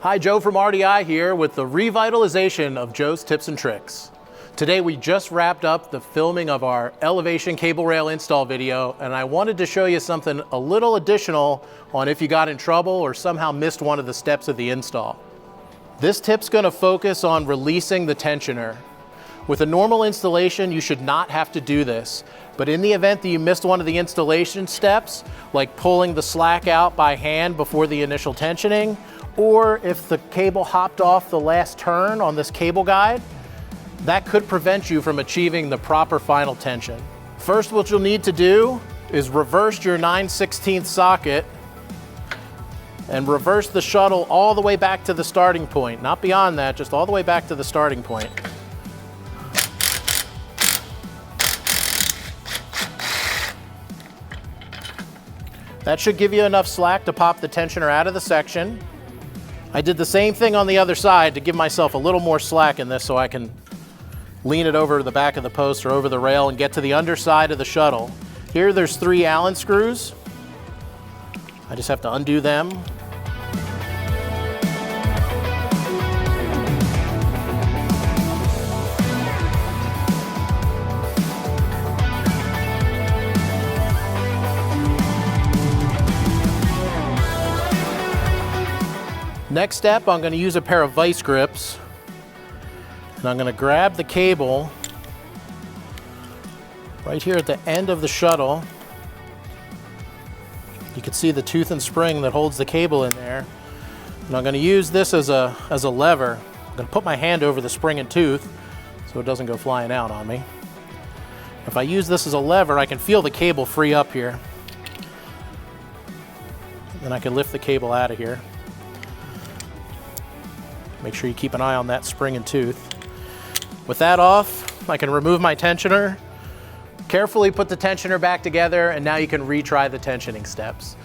Hi, Joe from RDI here with the revitalization of Joe's Tips and Tricks. Today we just wrapped up the filming of our elevation cable rail install video, and I wanted to show you something a little additional on if you got in trouble or somehow missed one of the steps of the install. This tip's going to focus on releasing the tensioner. With a normal installation, you should not have to do this, but in the event that you missed one of the installation steps, like pulling the slack out by hand before the initial tensioning, or if the cable hopped off the last turn on this cable guide, that could prevent you from achieving the proper final tension. First, what you'll need to do is reverse your 9/16 socket and reverse the shuttle all the way back to the starting point. Not beyond that, just all the way back to the starting point. That should give you enough slack to pop the tensioner out of the section. I did the same thing on the other side to give myself a little more slack in this so I can lean it over the back of the post or over the rail and get to the underside of the shuttle. Here there's 3 Allen screws. I just have to undo them. Next step, I'm going to use a pair of vice grips, and I'm going to grab the cable right here at the end of the shuttle. You can see the tooth and spring that holds the cable in there, and I'm going to use this as a lever. I'm going to put my hand over the spring and tooth so it doesn't go flying out on me. If I use this as a lever, I can feel the cable free up here. Then I can lift the cable out of here. Make sure you keep an eye on that spring and tooth. With that off, I can remove my tensioner, carefully put the tensioner back together, and now you can retry the tensioning steps.